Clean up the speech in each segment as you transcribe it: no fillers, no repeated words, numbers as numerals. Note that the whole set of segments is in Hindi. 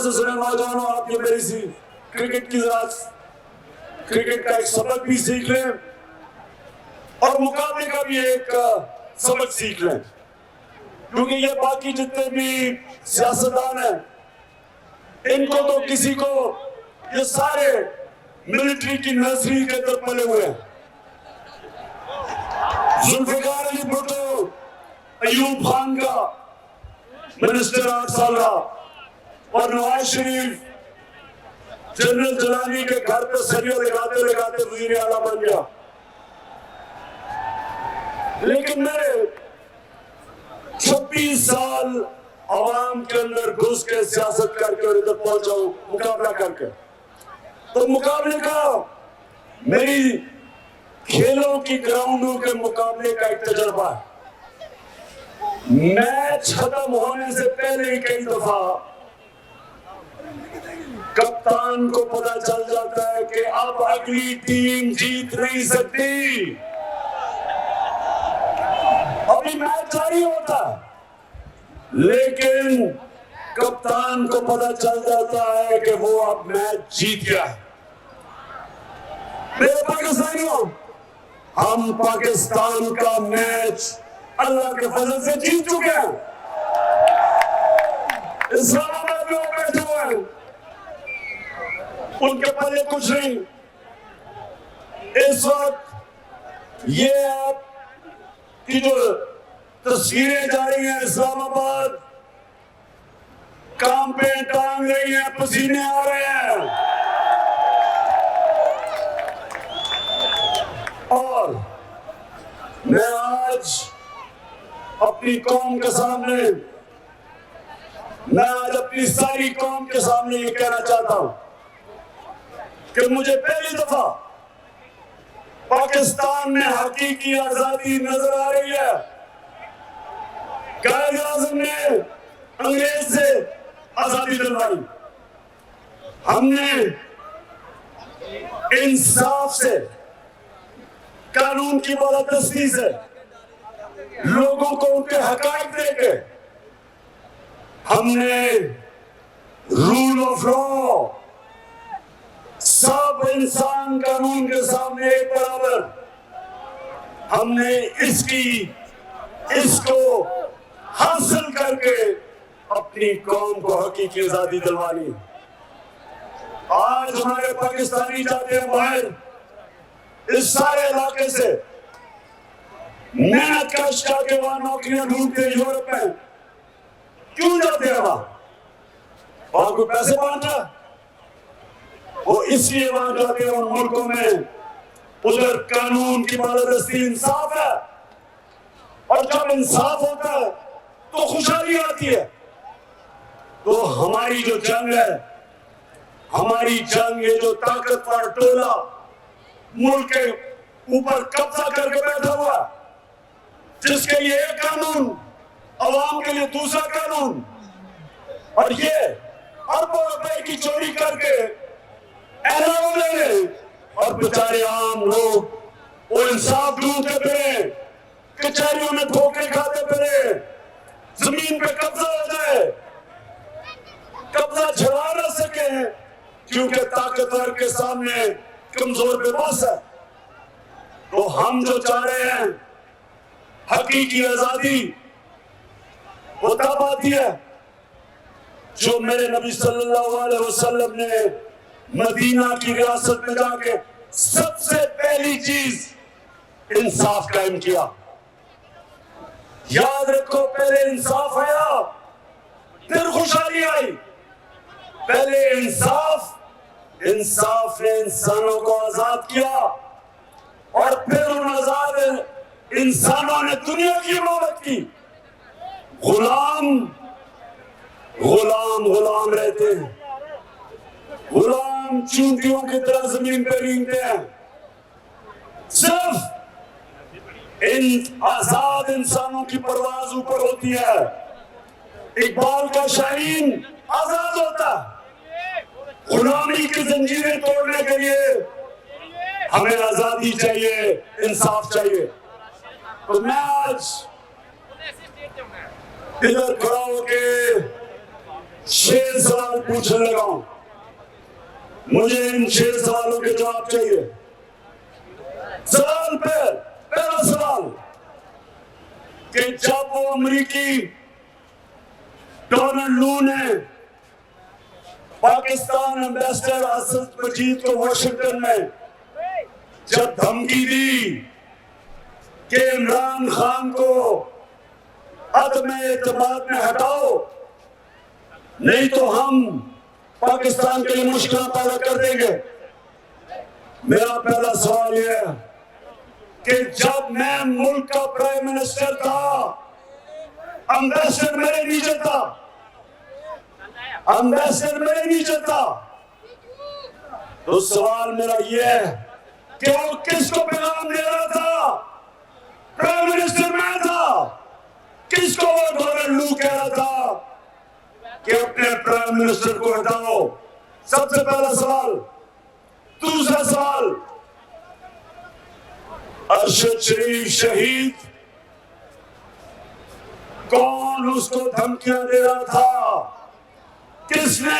से सुने नौजवानों, आप ये मेरी सी क्रिकेट की जरा क्रिकेट का एक सबक भी सीख लें और मुकाबले का भी एक सबक सीख लें, क्योंकि ये बाकी जितने भी सियासतदान हैं इनको तो किसी को ये सारे मिलिट्री की नर्सरी के अंदर पले हुए हैं। जुल्फिकार अली भुट्टो अयूब खान का मिनिस्टर 8 साल रहा और नवाज शरीफ जनरल जलानी के घर पे सरिया लगाते लगाते वजीर आला बन गया। लेकिन मेरे 26 साल आवाम के अंदर घुस के सियासत करके और इधर पहुंचा हूं मुकाबला करके, तो मुकाबले का मेरी खेलों की ग्राउंडों के मुकाबले का एक तजर्बा है। मैच खत्म होने से पहले ही कई दफा कप्तान को पता चल जाता है कि अब अगली टीम जीत नहीं सकती, अभी मैच जारी होता है, लेकिन कप्तान को पता चल जाता है कि वो अब मैच जीत गया है। मेरे पाकिस्तानियों, हम पाकिस्तान का मैच अल्लाह के फजल से जीत चुके हैं। इस्लामाबाद में बैठे हुए हैं, उनके पल्ले कुछ नहीं। इस वक्त ये आप की जो तस्वीरें जा रही हैं, इस्लामाबाद काम पे टांग रही हैं, पसीने आ रहे हैं, और मैं आज अपनी कौम के सामने, मैं आज अपनी सारी कौम के सामने ये कहना चाहता हूं कि मुझे पहली दफा पाकिस्तान में हकीकी आजादी नजर आ रही है। कायद आज़म ने अंग्रेज से आजादी दिलवाई, हमने इंसाफ से, कानून की बालादस्ती से लोगों को उनके हकायक देके हमने रूल ऑफ लॉ, सब इंसान कानून के सामने एक बराबर, हमने इसको हासिल करके अपनी कौम को हकीकी आजादी दिलवानी। आज हमारे पाकिस्तानी जाते हैं बाहर इस सारे इलाके से, मेहनत कश जाके वहां नौकरियां ढूंढते हैं। यूरोप में क्यों जाते हैं? वहां कोई पैसे बांटा, वो इसलिए वहां जाते हैं उन मुल्कों में उधर कानून की बालादस्ती, इंसाफ है, और जब इंसाफ होता है तो खुशहाली आती है। तो हमारी जो जंग है, हमारी जंग, ये जो ताकतवर टोला मुल्क के ऊपर कब्जा करके बैठा हुआ, जिसके लिए एक कानून, अवाम के लिए दूसरा कानून, और ये अरबों रुपए की चोरी करके एलान ले रहे, और बेचारे आम लोग वो इंसाफ ढूंढते फिरे, कचहरियों में ठोकरे खाते फिरे, जमीन पे कब्जा हो जाए, कब्जा छुड़ा न सके, क्योंकि ताकतवर के सामने कमजोर पे बस है। तो हम जो चाह रहे हैं हकीकी आजादी, वो तब आती है जो मेरे नबी सल्लल्लाहु अलैहि वसल्लम ने मदीना की रियासत में जाके सबसे पहली चीज इंसाफ कायम किया। याद रखो, पहले इंसाफ आया फिर खुशहाली आई। पहले इंसाफ ने इंसानों को आजाद किया, और फिर उन आजाद इंसानों ने दुनिया की इमारत की। गुलाम रहते हैं, गुलाम चूंटियों की तरह जमीन पर रेंगते हैं। सिर्फ इन आजाद इंसानों की परवाज ऊपर होती है। इकबाल का शाहीन आजाद होता है। गुलामी की जंजीरें तोड़ने के लिए हमें आजादी चाहिए, इंसाफ चाहिए। तो मैं आज इधर खड़ा होके 6 सवाल पूछने लगा हूं, मुझे इन 6 सवालों के जवाब चाहिए। सवाल पहला सवाल कि जब वो अमेरिकी डोनाल्ड लू ने पाकिस्तान एम्बेसडर असद मजीद को वाशिंगटन में जब धमकी दी कि इमरान खान को अदम एतमाद में हटाओ नहीं तो हम पाकिस्तान के लिए मुश्किल पैदा कर देंगे, मेरा पहला सवाल यह है कि जब मैं मुल्क का प्राइम मिनिस्टर था, एम्बेसडर मेरे नीचे था, एम्बेसडर मेरे नीचे था, तो सवाल मेरा यह है कि वो किसको पैगाम दे रहा था? प्राइम मिनिस्टर मैं था, किसको वो डोनाल्ड लू कह रहा था कि अपने प्राइम मिनिस्टर को हटाओ? सबसे पहला सवाल। दूसरा सवाल, अरशद शरीफ शहीद, कौन उसको धमकियां दे रहा था? किसने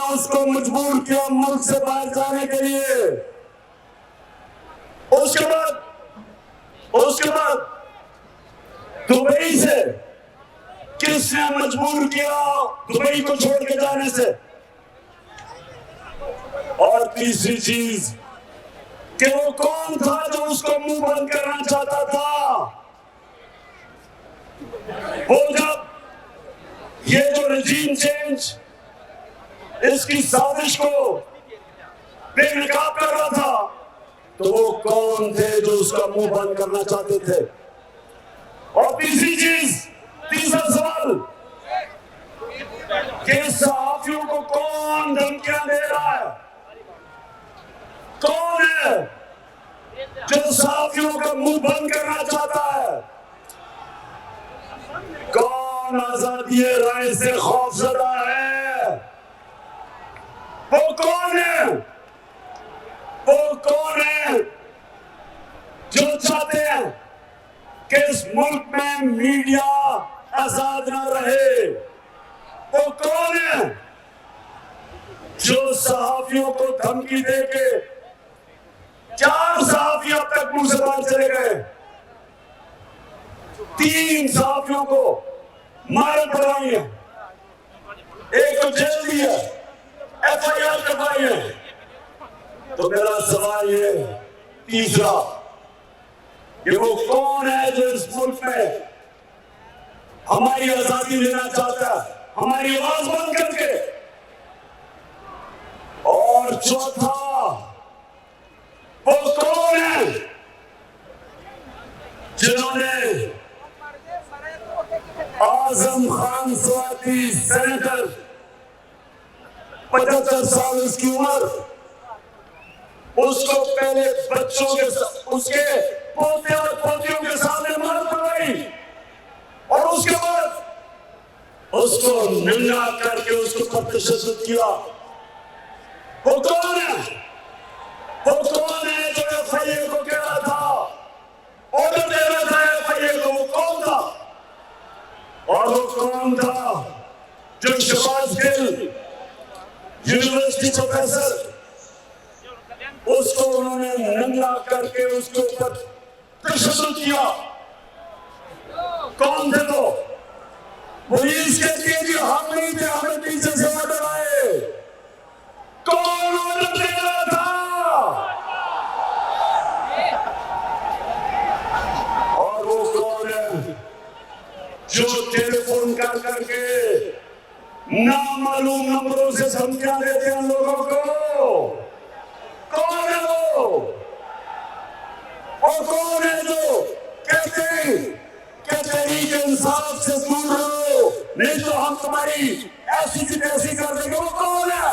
उसको मजबूर किया मुल्क से बाहर जाने के लिए? उसके बाद दुबई से किसने मजबूर किया दुबई को छोड़ के जाने से? और तीसरी चीज कि वो कौन था जो उसको मुंह बंद करना चाहता था? वो जब ये जो रजीम चेंज इसकी साजिश को बेनकाब कर रहा था, तो वो कौन थे जो उसका मुंह बंद करना चाहते थे? और तीसरा सवाल कि सहाफियों को कौन धमकियां दे रहा है? कौन है जो सहाफियों का मुंह बंद करना चाहता है? कौन आजादी राय से खौफजदा है? वो कौन है जो चाहते हैं कि इस मुल्क में मीडिया आजाद ना रहे? वो कौन है जो सहाफियों को धमकी दे के 4 सहाफी अब तक मुंह से बाहर चले गए, 3 सहाफियों को मार पड़वाई है, एक को जेल दी है, FIR करवाई है। तो मेरा सवाल ये तीसरा कि वो कौन है जो इस मुल्क में हमारी आजादी लेना चाहता है, हमारी आवाज बंद करके? और चौथा, वो कौन है जिन्होंने आजम खान स्वाति सेनेटर 75 साल उसकी उम्र, उसको पहले बच्चों के उसके पोते और पोतियों के सामने मार पड़वाई और उसके बाद उसको नंगा करके उसके ऊपर तशद्दुद किया? वो कौन है? वो कौन है जो FIA को कह रहा था, ऑर्डर दे रहा था FIA को? वो कौन था? और वो कौन था जो शहबाज गिल यूनिवर्सिटी प्रोफेसर, उसको उन्होंने नंगा करके उसके ऊपर तशद्दुद किया? कौन थे वो? पुलिस कहती है कि हम नहीं थे, हमें पीछे से ऑर्डर आए। कौन ऑर्डर दे रहा था? और वो कौन है जो टेलीफोन कर करके नामालूम नंबरों से धमकियां देते हैं लोगों को? कौन है वो? और कौन है जो कहते हैं कि तहरीक इंसाफ से दूर रहो नहीं तो हम तुम्हारी ऐसी की तैसी कर देंगे? वो कौन है?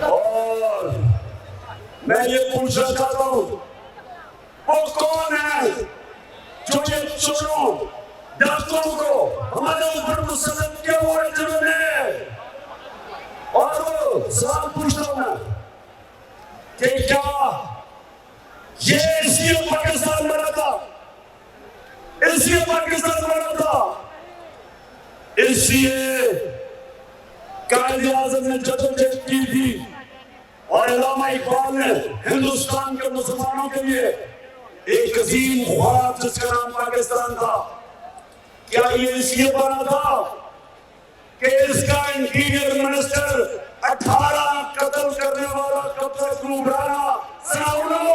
और मैं ये पूछना चाहता हूं, वो कौन है जो ये चोरों डाकुओं को हमारे ऊपर मुसल्लत किया हुआ है जिन्होंने? और वो सवाल पूछता हूं मैं कि क्या ये इसलिए पाकिस्तान बना था, इसलिए पाकिस्तान बना था, इसलिए कायदे आज़म ने जदोजहद की थी और अल्लामा इकबाल ने हिंदुस्तान के मुसलमानों के लिए एक अजीम ख्वाब जिसका नाम पाकिस्तान था। क्या ये इसलिए बना था कि इसका इंटीरियर मिनिस्टर 18 कत्ल करने वाला कब्जा ग्रुप राणा सनाउल्लाह,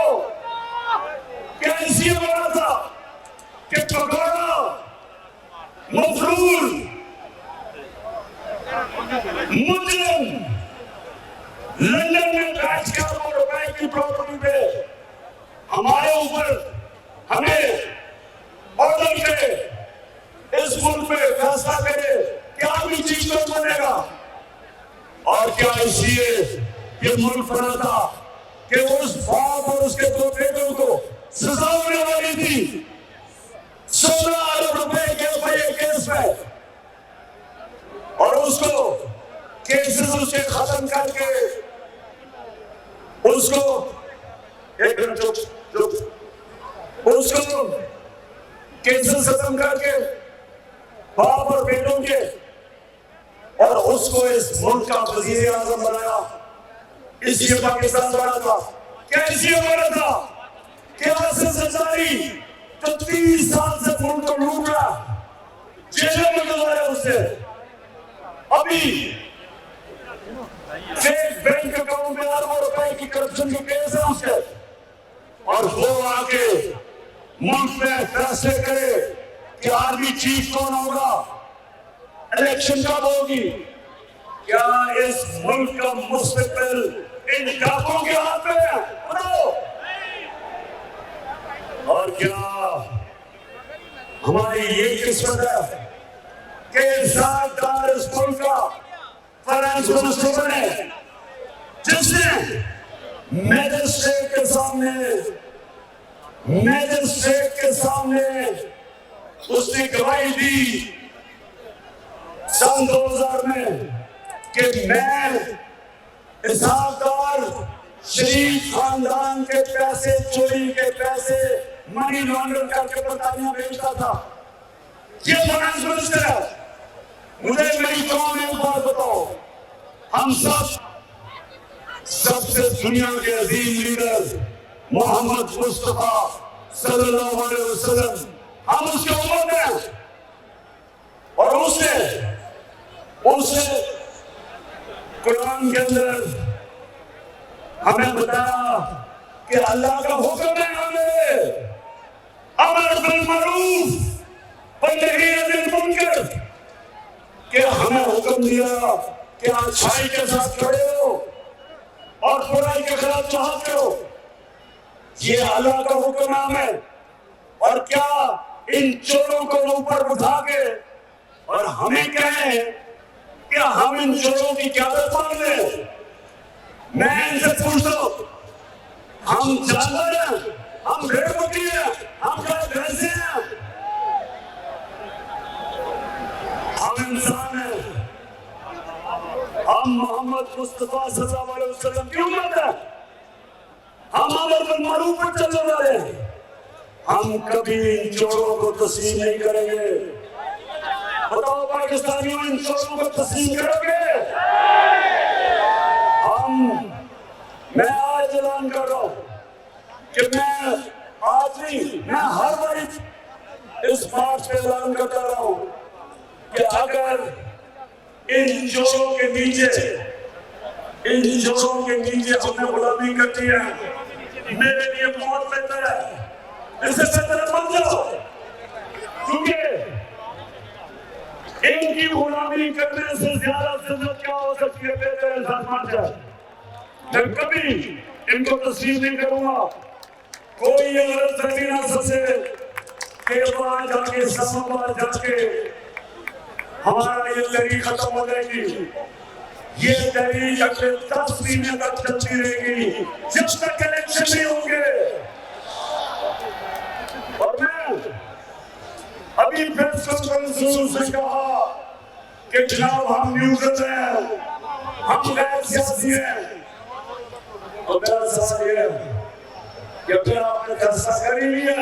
क्या इसलिए बना था कि पकौड़ा मफरूर मुजरिम लंदन में बैठकर ₹2 रुपए की प्रॉपर्टी पे हमारे ऊपर हमें ऑर्डर करे इस मुल्क में फैसला करे क्या भी चीज तो बनेगा। और क्या इसलिए ये मुल्क बना था कि उस बाप और उसके 2 बेटों को सजा होने वाली थी 16 अरब रुपए के केस में, और उसको केसेस उसके खत्म करके उसको एक मिनट उसको केसेस खत्म करके बाप और बेटों के, और उसको इस मुल्क का वजीर आजम बनाया। इसलिए पाकिस्तान बना था। क्या इसलिए बना था कि आज़ादी तो 30 साल से मुल्क को लूट रहा, जेलों में गुजारा उसने, अभी फेक बैंक अकाउंट में अरबों रुपए की करप्शन के केस है उसके, और वो आके मुल्क में फैसले करे कि आर्मी चीफ कौन होगा, इलेक्शन कब होगी। क्या इस मुल्क का मुस्तकबिल इन डाकों के हाथ में है? बताओ। और क्या हमारी ये किस्मत है कि साथदार इस मुल्क का फाइनेंस मिनिस्टर बने, जिसने मैजिस्ट्रेट के सामने उसने गवाही दी सन 2000 में कि मैं हिसाबदार शरीफ खानदान के पैसे, चोरी के पैसे, मनी लॉन्ड्रिंग करके बरतानिया भेजता था। ये फाइनेंस मिनिस्टर है। मुझे मेरी कौम में एक बात बताओ, हम सबसे दुनिया के अजीम लीडर मोहम्मद मुस्तफा सल्लल्लाहु अलैहि वसल्लम, हम उसके उम्मत में, और उसने कुरान के अंदर हमें बताया कि अल्लाह का हुक्म है हमें अमर बिल मारूफ व नही अनिल मुनकर, कि हमें हुक्म दिया कि अच्छाई के साथ खड़े हो और बुराई के खिलाफ जहाद करो। ये अल्लाह का हुक्म है। और क्या इन चोरों को ऊपर उठा के और हमें कहें कि हम इन चोरों की क्यादत मान लें? मैं इनसे पूछता हूं, हम जानवर हैं, हम भेड़ बकरी हैं, हम गाय भैंसे हैं, हम इंसान हैं, हम मोहम्मद मुस्तफा सल्लल्लाहु अलैहि वसल्लम की उम्मत है, हम अमर बिल मारूफ पर चलने वाले हैं। हम कभी इन चोरों को तस्लीम नहीं करेंगे। बताओ पाकिस्तानियों, इन चोरों को तस्लीम करोगे? मैं आज ऐलान कर रहा हूं कि मैं आज नहीं, मैं हर बार इस मार्च पे ऐलान करता रहा हूं कि अगर इन चोरों के नीचे हमने गुलामी करती है, मेरे लिए बहुत बेहतर है, इससे बेहतर मत जाओ, क्योंकि इनकी गुलामी करने से ज्यादा जिल्लत क्या हो सकती है? बेहतर इंसान मर जाए। मैं कभी इनको तस्लीम नहीं करूंगा। कोई ये गलत फहमी ना समझे कि वहां जाके इस्लामाबाद जाके हमारा ये तहरीक खत्म हो जाएगी। ये तहरीक अगले 10 महीने तक चलती रहेगी जब तक इलेक्शन नहीं होंगे। और मैं अभी प्रेस कॉन्फ्रेंस में कहा कि जनाब हम न्यूट्रल हैं, हम गैर सियासी हैं। तो मेरा सवाल ये है कि अगर आपने फैसला कर ही लिया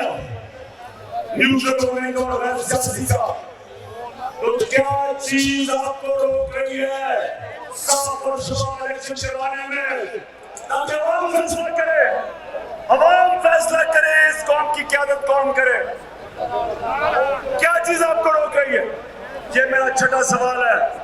न्यूट्रल होने का और गैर सियासी का, तो क्या चीज आपको रोक रही है साफ और शफाफ इलेक्शन करवाने में, ताकि आवाम फैसला करे, आवाम फैसला करे, इस कौम की क़यादत कौन करे? क्या चीज आपको रोक रही है? ये मेरा छठा सवाल है।